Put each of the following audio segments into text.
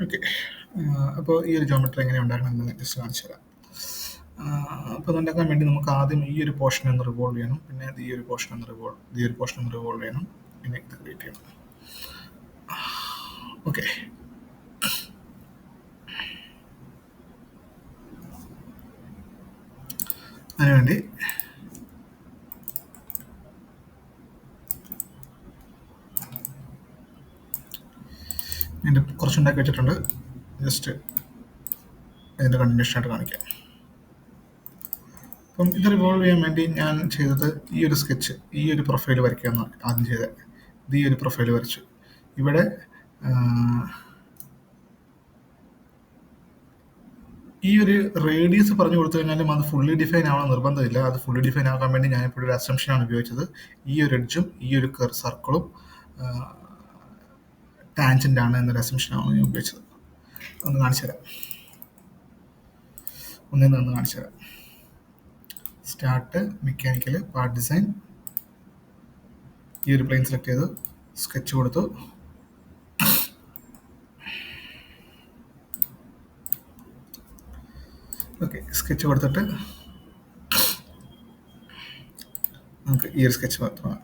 Okay. അപ്പോൾ ഈ ഒരു ജോമെട്രി എങ്ങനെ ഉണ്ടാക്കണമെന്ന് ജസ്റ്റ് കാണിച്ചു തരാം. അപ്പോൾ അതുണ്ടാക്കാൻ വേണ്ടി നമുക്ക് ആദ്യം ഈ ഒരു പോർഷൻ ഒന്ന് റിവോൾവ് ചെയ്യണം, പിന്നെ ഈ ഒരു പോർഷൻ ഒന്ന് റിവോൾവ് ചെയ്യണം, പിന്നെ ഇത് ക്രിയേറ്റ് ചെയ്യണം. ഓക്കെ. അതിനുവേണ്ടി ഇതിൻ്റെ കുറച്ചുണ്ടാക്കി വെച്ചിട്ടുണ്ട്. ജസ്റ്റ് ഇതിൻ്റെ കണ്ടിന്യൂഷൻ ആയിട്ട് കാണിക്കാം. അപ്പം ഇത് റിവോൾവ് ചെയ്യാൻ വേണ്ടി ഞാൻ ചെയ്തത് ഈ ഒരു സ്കെച്ച്, ഈ ഒരു പ്രൊഫൈൽ വരയ്ക്കുകയാണ് ആദ്യം ചെയ്തത്. ഇത് ഈ ഒരു പ്രൊഫൈൽ വരച്ചു. ഇവിടെ ഈ ഒരു റേഡിയസ് പറഞ്ഞു കൊടുത്തു കഴിഞ്ഞാലും അത് ഫുള്ളി ഡിഫൈൻ ആവണം നിർബന്ധമില്ല. അത് ഫുള്ളി ഡിഫൈൻ ആക്കാൻ വേണ്ടി ഞാനിപ്പോൾ ഒരു അസംഷനാണ് ഉപയോഗിച്ചത്. ഈ ഒരു എഡ്ജും ഈ ഒരു സർക്കിളും ടാൻജൻ്റ് ആണ് എന്നൊരു അസംഷനാണ് ഞാൻ ഉപയോഗിച്ചത്. ഒന്ന് കാണിച്ചു തരാം. ഒന്ന് കാണിച്ചു തരാം. Start, mechanical, part design. ഈ ഒരു പ്ലെയിൻ സെലക്ട് ചെയ്തു, സ്കെച്ച് കൊടുത്തു. ഓക്കെ, സ്കെച്ച് കൊടുത്തിട്ട് നമുക്ക് ഈ ഒരു സ്കെച്ച് മാത്രമാണ്.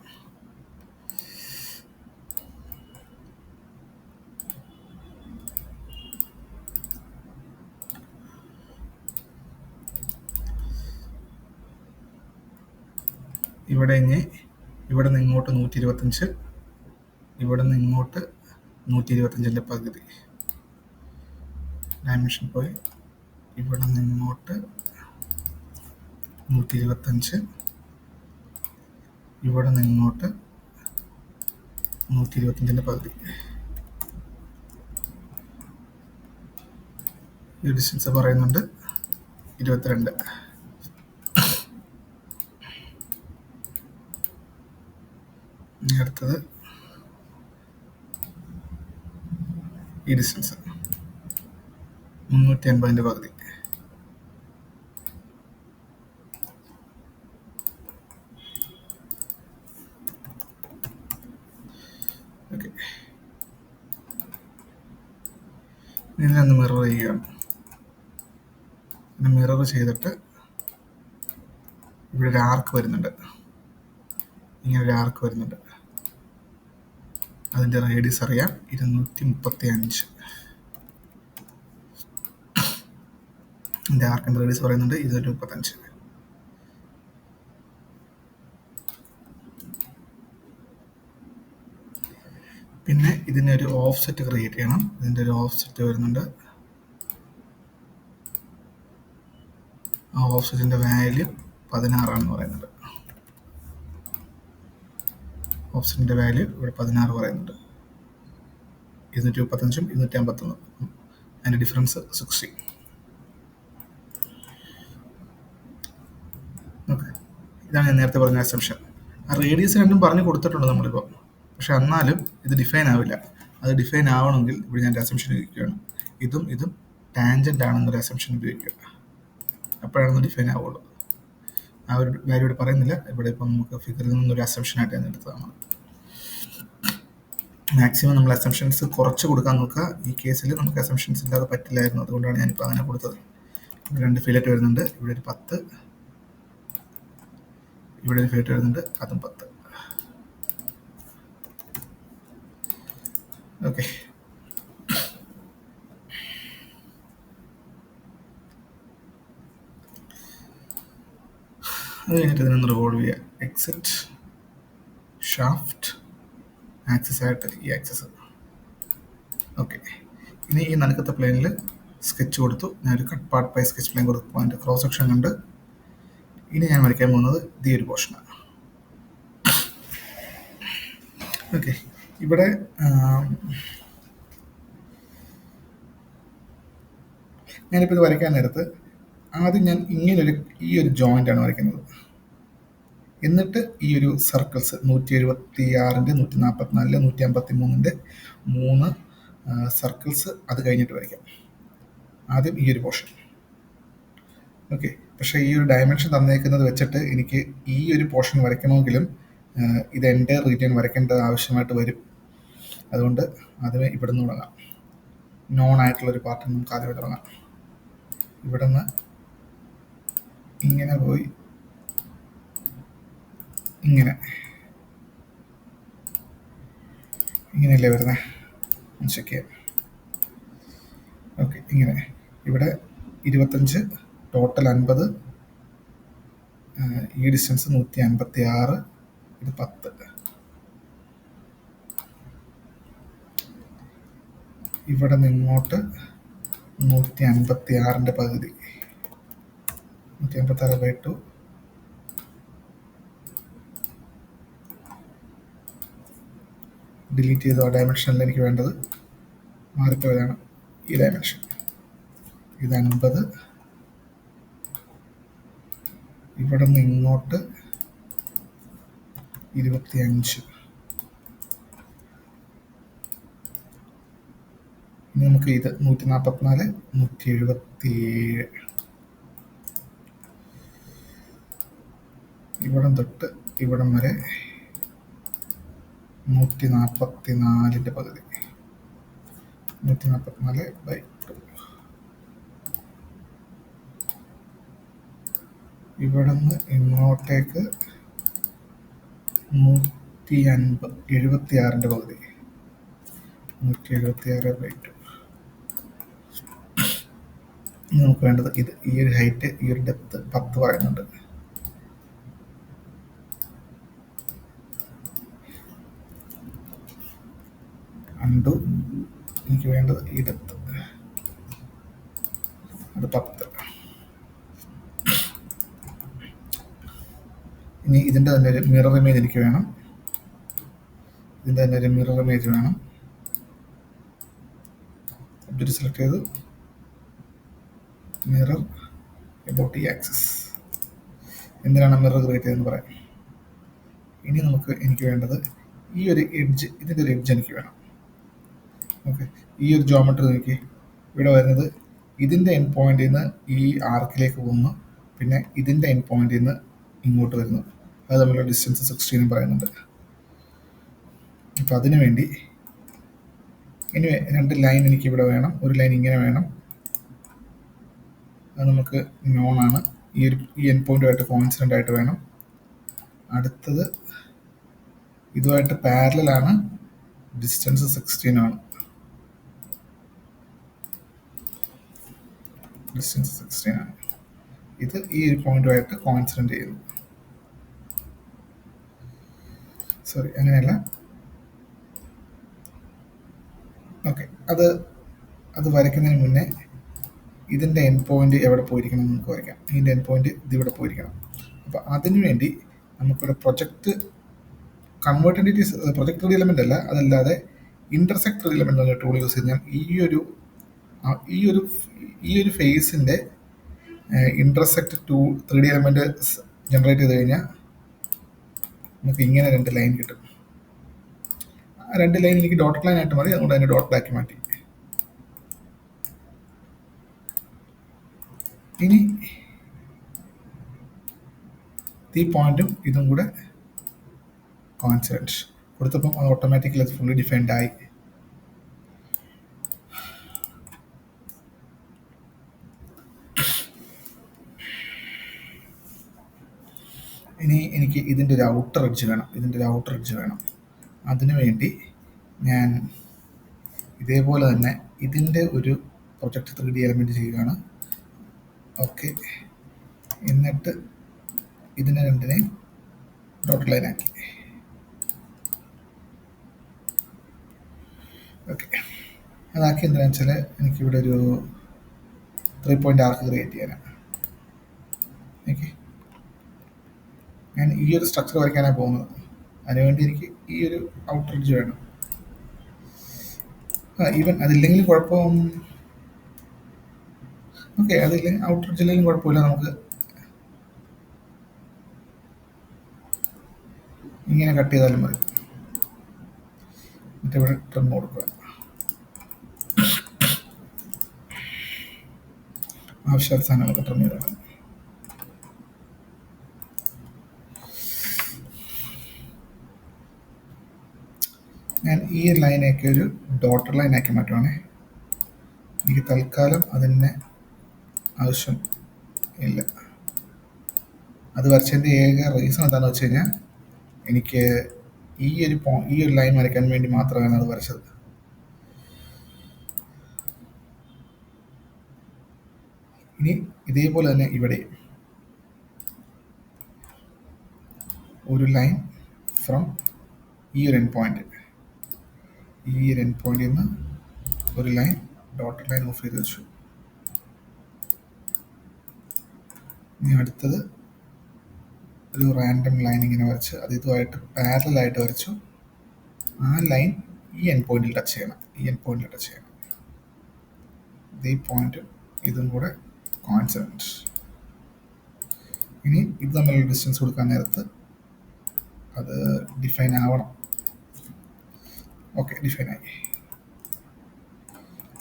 ഇവിടെ നിന്ന് ഇങ്ങോട്ട് 125, ഇവിടെ നിന്ന് ഇങ്ങോട്ട് 125ൻ്റെ പകുതി ഡയമെൻഷൻ പോയി. ഇവിടെ നിന്ന് ഇങ്ങോട്ട് 125, ഇവിടെ നിന്ന് ഇങ്ങോട്ട് 125ൻ്റെ പകുതി. ഈ ഡിസ്റ്റൻസ് പറയുന്നുണ്ട് 22. അടുത്തത് ഈ ഡിസ്റ്റൻസ് 380ൻ്റെ പകുതി. ഓക്കെ, ഇതിനൊന്ന് മിറർ ചെയ്യുകയാണ്. മിറർ ചെയ്തിട്ട് ഇവിടെ ഒരു ആർക്ക് വരുന്നുണ്ട്, ഇങ്ങനെ ഒരു ആർക്ക് വരുന്നുണ്ട്. അതിൻ്റെ റേഡിയസ് അറിയാം, 235. ഇതിൻ്റെ ആർക്കിൻ്റെ റേഡിയസ് പറയുന്നുണ്ട് 235. പിന്നെ ഇതിന് ഒരു ഓഫ് സെറ്റ് ക്രിയേറ്റ് ചെയ്യണം. ഇതിൻ്റെ ഒരു ഓഫ് സെറ്റ് വരുന്നുണ്ട്. ആ ഓഫ് സെറ്റിൻ്റെ വാല്യൂ 16 പറയുന്നുണ്ട്. ഓപ്ഷൻ്റെ വാല്യൂ ഇവിടെ 16 പറയുന്നുണ്ട്. 235ഉം 251. അതിൻ്റെ ഡിഫറൻസ് 60. ഓക്കെ, ഇതാണ് ഞാൻ നേരത്തെ പറഞ്ഞ അസംഷൻ. ആ റേഡിയസ് രണ്ടും പറഞ്ഞു കൊടുത്തിട്ടുണ്ട് നമ്മളിപ്പോൾ. പക്ഷെ എന്നാലും ഇത് ഡിഫൈൻ ആവില്ല. അത് ഡിഫൈൻ ആവണമെങ്കിൽ ഇവിടെ ഞാൻ അസംഷൻ ഉപയോഗിക്കുകയാണ്. ഇതും ടാൻജൻ്റ് ആണെന്നൊരു അസംഷൻ ഉപയോഗിക്കുക. അപ്പോഴാണ് ഡിഫൈൻ ആവുള്ളൂ. ആ ഒരു വാല്യൂ ഇവിടെ പറയുന്നില്ല. ഇവിടെ ഇപ്പം നമുക്ക് ഫിഗറിൽ നിന്നൊരു അസംഷനായിട്ട് ഞാൻ എടുത്തതാണ്. മാക്സിമം നമ്മൾ അസംഷൻസ് കുറച്ച് കൊടുക്കാൻ നോക്കുക. ഈ കേസിൽ നമുക്ക് അസംഷൻസ് ഇല്ലാതെ പറ്റില്ലായിരുന്നു. അതുകൊണ്ടാണ് ഞാനിപ്പോൾ അങ്ങനെ കൊടുത്തത്. ഇവിടെ 2 ഫില്ലറ്റ് വരുന്നുണ്ട്. ഇവിടെ ഒരു 10, ഇവിടെ ഒരു ഫില്ലറ്റ് വരുന്നുണ്ട്, അതും 10. ഓക്കെ, അത് കഴിഞ്ഞിട്ട് ഇതിനൊന്ന് റിവോൾവ് ചെയ്യുക. എക്സിറ്റ്, ഷാഫ്റ്റ്, ആക്സിസ് ആയിട്ട് ഈ ആക്സിസ്. ഓക്കെ, ഇനി ഈ നടുക്കത്തെ പ്ലെയിനിൽ സ്കെച്ച് കൊടുത്തു. ഞാനൊരു cut part by sketch plane കൊടുക്കും. അതിൻ്റെ ക്രോസ് സെക്ഷൻ കണ്ട് ഇനി ഞാൻ വരയ്ക്കാൻ പോകുന്നത് ഈ ഒരു പോർഷനാണ്. ഓക്കെ, ഇവിടെ ഞാനിപ്പോൾ ഇത് വരയ്ക്കാൻ നേരത്ത് ആദ്യം ഞാൻ ഈ ഒരു ജോയിൻ്റാണ് വരയ്ക്കുന്നത്. എന്നിട്ട് ഈ ഒരു സർക്കിൾസ് 176ൻ്റെ 144 153ൻ്റെ 3 സർക്കിൾസ് അത് കഴിഞ്ഞിട്ട് വരയ്ക്കാം. ആദ്യം ഈ ഒരു പോർഷൻ. ഓക്കെ, പക്ഷേ ഈ ഒരു ഡയമെൻഷൻ തന്നേക്കുന്നത് വെച്ചിട്ട് എനിക്ക് ഈ ഒരു പോർഷൻ വരയ്ക്കണമെങ്കിലും ഇത് എൻ്റെ റീജിയൻ വരയ്ക്കേണ്ട ആവശ്യമായിട്ട് വരും. അതുകൊണ്ട് ആദ്യമേ ഇവിടെ നിന്ന് തുടങ്ങാം. നോൺ ആയിട്ടുള്ളൊരു പാർട്ടിൽ നമുക്ക് ആദ്യമേ തുടങ്ങാം. ഇവിടെ നിന്ന് ഇങ്ങനെ പോയി ഇങ്ങനെയല്ലേ വരുന്നത്? ചെക്ക് ചെയ്യാം. ഓക്കെ, ഇങ്ങനെ ഇവിടെ 25, ടോട്ടൽ 50, ഈ ഡിസ്റ്റൻസ് 156, ഇത് 10. ഇവിടെ നിന്ന് ഇങ്ങോട്ട് 156ൻ്റെ പകുതി, 156/2. ഡിലീറ്റ് ചെയ്തു. ആ ഡയമെൻഷനിൽ എനിക്ക് വേണ്ടത് മാറിപ്പോയതാണ് ഈ ഡയമെൻഷൻ. ഇത് 50, ഇവിടെ നിന്ന് ഇങ്ങോട്ട് 25. ഇനി നമുക്ക് ഇത് 144, 177, ഇവിടം തൊട്ട് ഇവിടം വരെ 144ൻ്റെ പകുതി, 144/2. ഇവിടെ നിന്ന് ഇങ്ങോട്ടേക്ക് 176ൻ്റെ പകുതി, 176/2. നമുക്ക് വേണ്ടത് ഇത്, ഈ ഒരു ഹൈറ്റ്, ഈ ഒരു ഡെപ്ത് 10 പറയുന്നുണ്ട്. അണ്ടു, എനിക്ക് വേണ്ടത് ഈ ഡെപ്ത്, അത് 10. ഇനി ഇതിൻ്റെ തന്നെ ഒരു മിറർ ഇമേജ് എനിക്ക് വേണം. ഒബ്ജക്റ്റ് സെലക്ട് ചെയ്തു, മിറർ എബൌട്ട് ഈ ആക്സിസ്. എന്തിനാണ് മിറർ ക്രിയേറ്റ് ചെയ്തതെന്ന് പറയാം. ഇനി എനിക്ക് വേണ്ടത് ഈ ഒരു എഡ്ജ്, ഇതിൻ്റെ ഒരു എഡ്ജ് എനിക്ക് വേണം. ഓക്കെ, ഈ ഒരു ജോമെട്രി നോക്കി, ഇവിടെ വരുന്നത് ഇതിൻ്റെ എൻഡ് പോയിന്റിൽ നിന്ന് ഈ ആർക്കിലേക്ക് പോകുന്നു, പിന്നെ ഇതിൻ്റെ എൻഡ് പോയിന്റിൽ നിന്ന് ഇങ്ങോട്ട് വരുന്നു. അത് തമ്മിലുള്ള ഡിസ്റ്റൻസ് 16 പറയുന്നുണ്ട്. അപ്പോൾ അതിനു വേണ്ടി ഇനി 2 ലൈൻ എനിക്ക് ഇവിടെ വേണം. ഒരു ലൈൻ ഇങ്ങനെ വേണം, അത് നമുക്ക് നോൺ ആണ്. ഈ എൻഡ് പോയിന്റുമായിട്ട് കോയിൻസിഡൻ്റ് ആയിട്ട് വേണം. അടുത്തത് ഇതുമായിട്ട് പാരലലാണ്, ഡിസ്റ്റൻസ് 16 ആണ്. ഇത് ഈ ഒരു പോയിന്റുമായിട്ട് കോയിൻസിഡൻ്റ് ചെയ്യുന്നു. സോറി, അങ്ങനെയല്ല. ഓക്കെ, അത് വരയ്ക്കുന്നതിന് മുന്നേ ഇതിൻ്റെ എൻഡ് പോയിന്റ് എവിടെ പോയിരിക്കണം എന്ന് നമുക്ക് വരയ്ക്കാം. ഇതിൻ്റെ എൻഡ് പോയിന്റ് ഇതിവിടെ പോയിരിക്കണം. അപ്പോൾ അതിനുവേണ്ടി നമുക്കിവിടെ പ്രൊജക്ട് 3D എലമെൻ്റ് അല്ല, അതല്ലാതെ ഇൻ്റർസെക്ട് 3D എലമെൻ്റ് എന്ന ടൂൾ യൂസ് ചെയ്ത് ഞാൻ ഈ ഒരു ഫേസിൻ്റെ ഇൻ്റർസെക്ട് 3D എലമെൻ്റ് ജനറേറ്റ് ചെയ്ത് കഴിഞ്ഞാൽ നമുക്ക് ഇങ്ങനെ 2 ലൈൻ കിട്ടും. ആ 2 ലൈൻ എനിക്ക് ഡോട്ട് ലൈൻ ആയിട്ട് മതി, അതുകൊണ്ട് അതിനെ ഡോട്ടിലാക്കി മാറ്റി. ഇനി ഈ പോയിന്റും ഇതും കൂടെ കോയിൻസിഡൻറ്റ് കൊടുത്തപ്പം അത് ഓട്ടോമാറ്റിക്കലി അത് ഫുള്ളി ഡിഫൈൻഡ് ആയി. ഇനി എനിക്ക് ഇതിൻ്റെ ഒരു ഔട്ടർ എഡ്ജ് വേണം. അതിനുവേണ്ടി ഞാൻ ഇതേപോലെ തന്നെ ഇതിൻ്റെ ഒരു പ്രൊജക്ട് 3D എലമെൻറ്റ് ചെയ്യുകയാണ്. ഓക്കെ, എന്നിട്ട് ഇതിനെ രണ്ടിനെയും ഡോട്ട് ലൈൻ ആക്കി. ഓക്കെ, അതാക്കി എന്താണെന്ന് വെച്ചാൽ എനിക്കിവിടെ ഒരു 3 പോയിൻ്റ് ആർക്ക് ക്രിയേറ്റ് ചെയ്യാനാണ്. ഓക്കെ, ഞാൻ ഈ ഒരു സ്ട്രക്ചർ വരയ്ക്കാനാണ് പോകുന്നത്. അതിനുവേണ്ടി എനിക്ക് ഈ ഒരു ഔട്ടർ എഡ്ജ് വേണം. ഈവൻ അതില്ലെങ്കിലും കുഴപ്പം. ഓക്കെ, അതില്ലെങ്കിൽ ഔട്ടർ എഡ്ജില്ലെങ്കിലും കുഴപ്പമില്ല. നമുക്ക് ഇങ്ങനെ കട്ട് ചെയ്താലും മതി. എന്നിട്ട് ഇവിടെ ട്രിം കൊടുക്കുക. ആവശ്യമുള്ള സാധനങ്ങളൊക്കെ ട്രിം ചെയ്താണ്. ഞാൻ ഈ ലൈനൊക്കെ ഒരു ഡോട്ടർ ലൈനാക്കി മാറ്റുവാണേ. എനിക്ക് തൽക്കാലം അതിന് ആവശ്യം ഇല്ല. അത് വരച്ചതിൻ്റെ ഏക റീസൺ എന്താണെന്ന് വെച്ച് കഴിഞ്ഞാൽ എനിക്ക് ഈ ഒരു ലൈൻ വരയ്ക്കാൻ വേണ്ടി മാത്രമാണ് അത് വരച്ചത്. ഇനി ഇതേപോലെ തന്നെ ഇവിടെ ഒരു ലൈൻ ഫ്രം ഈ ഒരു എൻഡ് പോയിന്റ്, ഈ ഒരു എൻഡ് പോയിന്റിൽ നിന്ന് ഒരു ലൈൻ ഡോട്ടഡ് ലൈൻ ഓഫ് ചെയ്ത് വെച്ചു. ഇനി അടുത്തത് ഒരു റാൻഡം ലൈൻ ഇങ്ങനെ വരച്ച് അത് ഇതുമായിട്ട് പാരലായിട്ട് വരച്ചു. ആ ലൈൻ ഈ എൻഡ് പോയിന്റിൽ ടച്ച് ചെയ്യണം, ഈ എൻഡ് പോയിന്റിൽ ടച്ച് ചെയ്യണം. ഈ പോയിന്റും ഇതും കൂടെ കോൺസെൻറ്റ്. ഇനി ഇത് തമ്മിലുള്ള ഡിസ്റ്റൻസ് കൊടുക്കാൻ നേരത്ത് അത് ഡിഫൈൻ ആവണം. ഓക്കെ, ഡിഫൈൻ ആയി.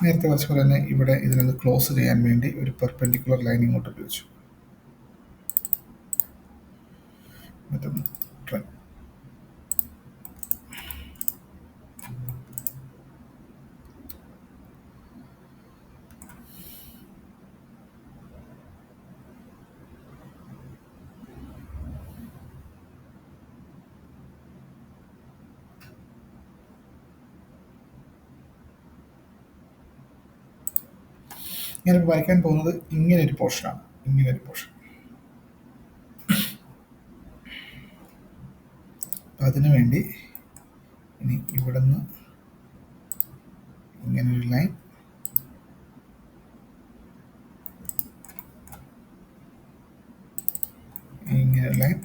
നേരത്തെ വരച്ച പോലെ തന്നെ ഇവിടെ ഇതിനൊന്ന് ക്ലോസ് ചെയ്യാൻ വേണ്ടി ഒരു പെർപെൻഡിക്കുലർ ലൈൻ ഇങ്ങോട്ട് ഉപയോഗിച്ചു. മറ്റൊന്ന് ട്രെയിൻ. ഞാനിപ്പോൾ വരയ്ക്കാൻ പോകുന്നത് ഇങ്ങനൊരു പോർഷനാണ്, ഇങ്ങനൊരു പോർഷൻ. അപ്പം അതിനു വേണ്ടി ഇനി ഇവിടെ നിന്ന് ഇങ്ങനൊരു ലൈൻ, ഇങ്ങനെ ലൈൻ,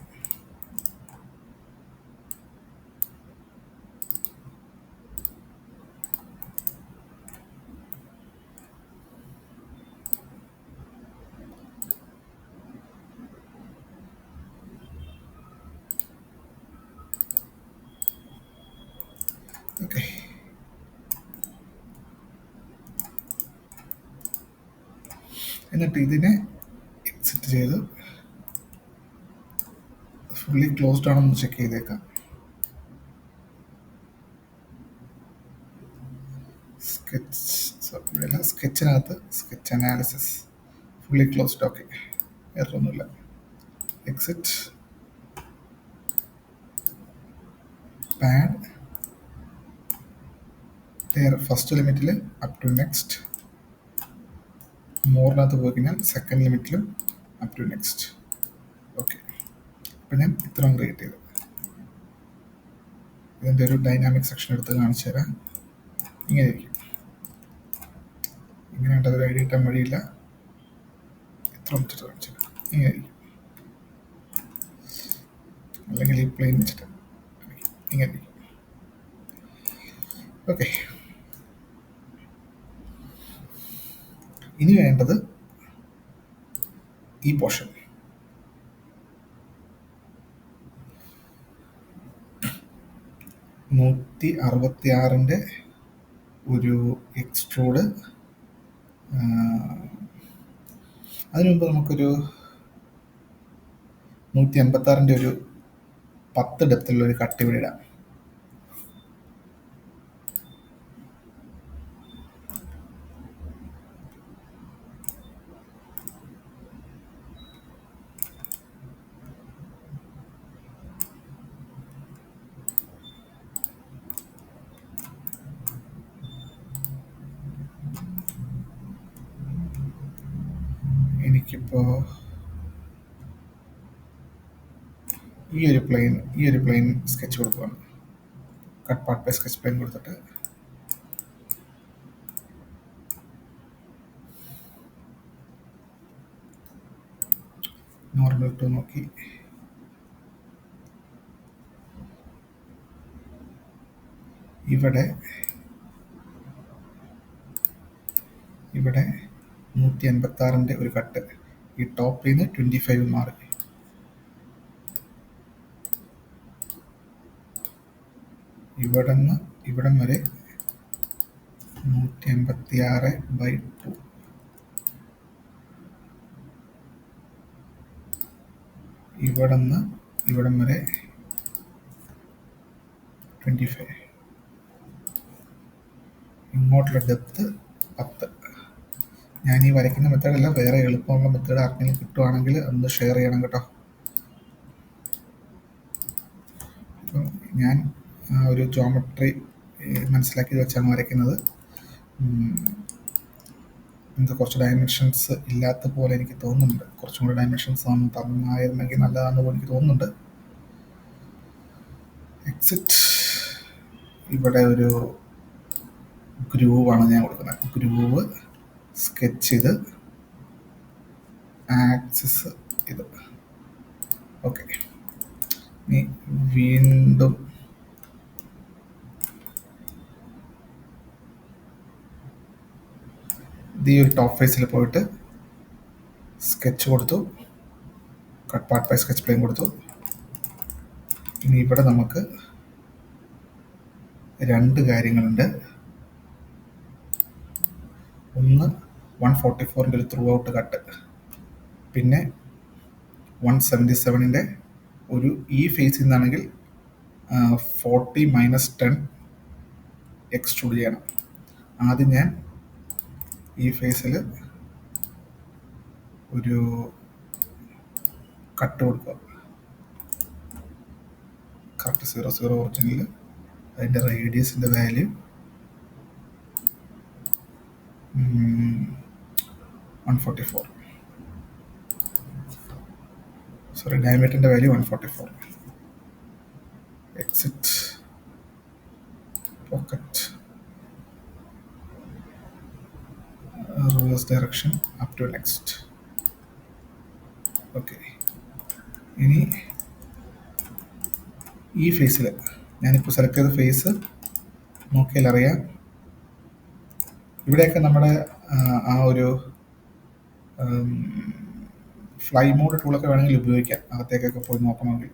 ഓക്കെ. എന്നിട്ട് ഇതിനെ എക്സിറ്റ് ചെയ്ത് ഫുള്ളി ക്ലോസ്ഡ് ആണെന്ന് ചെക്ക് ചെയ്തേക്കാം. സ്കെച്ചിനകത്ത് sketch analysis fully closed. Okay, എററൊന്നുമില്ല. എക്സിറ്റ്, പാഡ് ഫസ്റ്റ് ലിമിറ്റിൽ അപ് ടു നെക്സ്റ്റ്, മോറിനകത്ത് പോയി കഴിഞ്ഞാൽ സെക്കൻഡ് ലിമിറ്റിലും അപ് ടു നെക്സ്റ്റ്. ഓക്കെ, അപ്പം ഞാൻ ഇത്രയും ക്രിയേറ്റ് ചെയ്തു. ഇതിൻ്റെ ഒരു ഡൈനാമിക് സെക്ഷൻ എടുത്ത് കാണിച്ചു തരാം. ഇങ്ങനെ ഇരിക്കും. ഇങ്ങനെയായിട്ട് അതൊരു ഐഡിയ കിട്ടാൻ വഴിയില്ല. ഇത്ര വെച്ചിട്ട് കാണിച്ചു തരാം. ഇങ്ങനെ ഇരിക്കും. അല്ലെങ്കിൽ ഈ പ്ലെയിൻ വെച്ചിട്ട് ഇങ്ങനെ ഇരിക്കും. ഓക്കെ, ഇനി വേണ്ടത് ഈ പോർഷൻ. നൂറ്റി 166 ഒരു എക്സ്ട്രൂഡ്. അതിനു മുമ്പ് നമുക്കൊരു 186 ഒരു 10 ഡെപ്തിലുള്ള ഒരു കട്ട് ഇവിടെ ഇടാം. എനിക്കിപ്പോൾ ഈ ഒരു പ്ലെയിൻ സ്കെച്ച് കൊടുക്കുകയാണ്. Cut part by sketch plane കൊടുത്തിട്ട് നോർമൽ ടു നോക്കി ഇവിടെ 186 ഒരു കട്ട് ഈ ടോപ്പിൽ നിന്ന് 25 മാറി. ഇവിടം വരെ 186/2. ഇവിടം വരെ 25. ഇങ്ങോട്ടുള്ള ഡെപ്ത് 10. ഞാൻ ഈ വരയ്ക്കുന്ന മെത്തേഡല്ല, വേറെ എളുപ്പമുള്ള മെത്തേഡ് ആർക്കെങ്കിലും കിട്ടുവാണെങ്കിൽ ഒന്ന് ഷെയർ ചെയ്യണം കേട്ടോ. അപ്പം ഞാൻ ഒരു ജോമെട്രി മനസ്സിലാക്കി വെച്ചാണ് വരയ്ക്കുന്നത്. ഇത് കുറച്ച് ഡയമെൻഷൻസ് ഇല്ലാത്ത പോലെ എനിക്ക് തോന്നുന്നുണ്ട്. കുറച്ചും കൂടി ഡയമെൻഷൻസ് തന്നായിരുന്നെങ്കിൽ നല്ലതാണെന്ന് പോലെ എനിക്ക് തോന്നുന്നുണ്ട്. എക്സിറ്റ്. ഇവിടെ ഒരു ഗ്രൂവാണ് ഞാൻ കൊടുക്കുന്നത്. ഗ്രൂവ് സ്കെച്ച് ഇത്, ആക്സിസ് ഇത്. ഓക്കെ, ഇനി വീണ്ടും ഈ ഒരു ടോപ്പ് ഫേസിൽ പോയിട്ട് സ്കെച്ച് കൊടുത്തു, cut part by sketch plane കൊടുത്തു. ഇനി ഇവിടെ നമുക്ക് രണ്ട് കാര്യങ്ങളുണ്ട്. ഒന്ന് 144ൻ്റെ ഒരു ത്രൂ ഔട്ട് കട്ട്, പിന്നെ 177ൻ്റെ ഒരു ഈ ഫേസിൽ നിന്നാണെങ്കിൽ 40 - 10 എക്സ്ട്രൂഡ് ചെയ്യണം. ആദ്യം ഞാൻ ഈ ഫേസിൽ ഒരു കട്ട് കൊടുക്കുക. Correct 00 original. അതിൻ്റെ റേഡിയസിൻ്റെ വാല്യൂ 144. സോറി, ഡയമീറ്ററിൻ്റെ value 144. Exit, pocket, reverse direction up to next. Okay, ഇനി ഈ ഫേസിൽ ഞാനിപ്പോൾ സെലക്ട് ചെയ്ത ഫേസ് നോക്കിയാൽ അറിയാം, ഇവിടെയൊക്കെ നമ്മുടെ ആ ഒരു ഫ്ലൈ മോഡ് ടൂളൊക്കെ വേണമെങ്കിൽ ഉപയോഗിക്കാം, അകത്തേക്കൊക്കെ പോയി നോക്കണമെങ്കിൽ.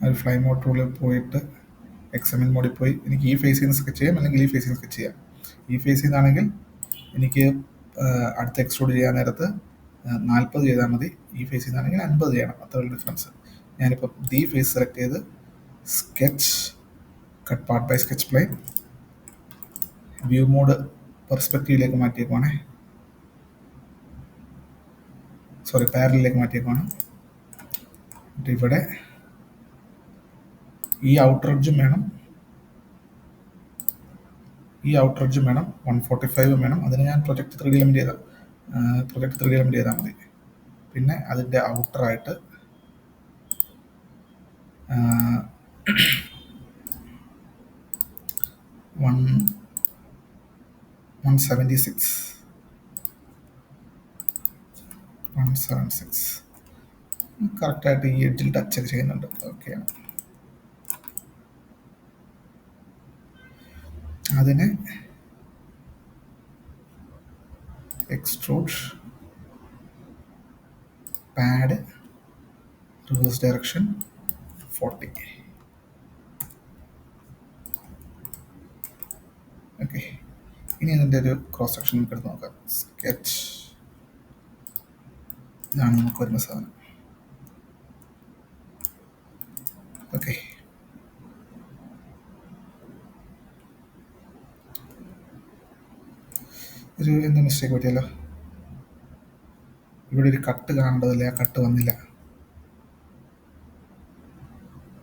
ഒരു ഫ്ലൈ മോഡ് ടൂളിൽ പോയിട്ട് എക്സമിൻ മോഡിൽ പോയി എനിക്ക് ഈ ഫേസിൽ നിന്ന് സ്കെച്ച് ചെയ്യാം, അല്ലെങ്കിൽ ഈ ഫേസിൽ നിന്ന് സ്കെച്ച് ചെയ്യാം. ഈ ഫേസിൽ നിന്നാണെങ്കിൽ എനിക്ക് അടുത്ത എക്സ്ട്രൂഡ് ചെയ്യാൻ നേരത്ത് 40 ചെയ്താൽ മതി. ഈ ഫേസിൽ നിന്നാണെങ്കിൽ 50 ചെയ്യണം. അത്രയുള്ള ഡിഫറൻസ്. ഞാനിപ്പോൾ ഈ ഫേസ് സെലക്ട് ചെയ്ത് sketch, cut part by sketch plane, view mode പെർസ്പെക്റ്റീവിലേക്ക് മാറ്റിയേക്കുവാണേ, സോറി പാരലിലേക്ക് മാറ്റിയേക്കുവാണ്. എന്നിട്ട് ഇവിടെ ഈ ഔട്ടർ എഡ്ജും വേണം, ഈ ഔട്ടർ എഡ്ജും വേണം, 145 വേണം. അതിന് ഞാൻ പ്രൊജക്റ്റ് 3D എലിമെൻറ്റ് ചെയ്താൽ മതി. പിന്നെ അതിൻ്റെ ഔട്ടറായിട്ട് 176 കറക്റ്റായിട്ട് ഈ എഡ്ജിൽ ടച്ച് ഒക്കെ ചെയ്യുന്നുണ്ട്. ഓക്കെയാണ്. അതിനെ extrude, pad, reverse direction 40. Okay, ഇനി അതിൻ്റെ ഒരു ക്രോസ് സെക്ഷൻ നമുക്ക് എടുത്ത് നോക്കാം. സ്കെച്ച്, ഇതാണ് നമുക്ക് വരുന്ന സാധനം. ഓക്കെ, ഒരു എന്താ മിസ്റ്റേക്ക് പറ്റിയല്ലോ. ഇവിടെ ഒരു കട്ട് കാണേണ്ടതല്ലേ, ആ കട്ട് വന്നില്ല.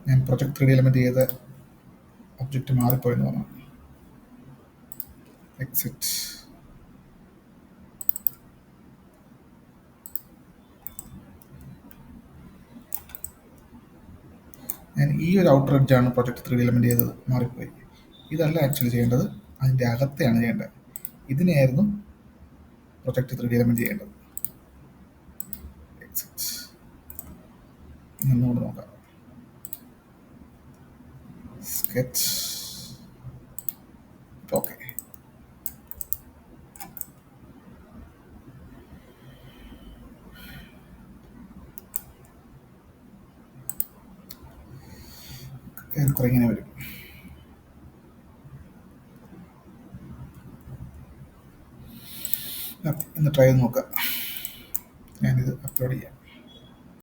ഞാൻ പ്രൊജക്ട് 3D എലിമെൻറ്റ് ചെയ്ത ഒബ്ജക്റ്റ് മാറിപ്പോയെന്ന് പറഞ്ഞു. എക്സിറ്റ്. ഞാൻ ഈ ഒരു ഔട്ടർ എഡ്ജാണ് പ്രൊജക്ട് 3D എലിമെൻറ്റ് ചെയ്തത്, മാറിപ്പോയി. ഇതല്ല ആക്ച്വലി ചെയ്യേണ്ടത്, അതിൻ്റെ അകത്തെയാണ് ചെയ്യേണ്ടത്. ഇതിനെയായിരുന്നു പ്രൊജക്ട് 3D എലിമെൻറ്റ് ചെയ്യേണ്ടത്. എക്സിറ്റ്. ഒന്നുകൂടെ നോക്കാം. സ്കെച്ച്. ഓക്കെ, ഏറെക്കുറെ ഇങ്ങനെ വരും. ഒന്ന് ട്രൈ ചെയ്ത് നോക്കാം. ഞാനിത് അപ്ലോഡ് ചെയ്യാം.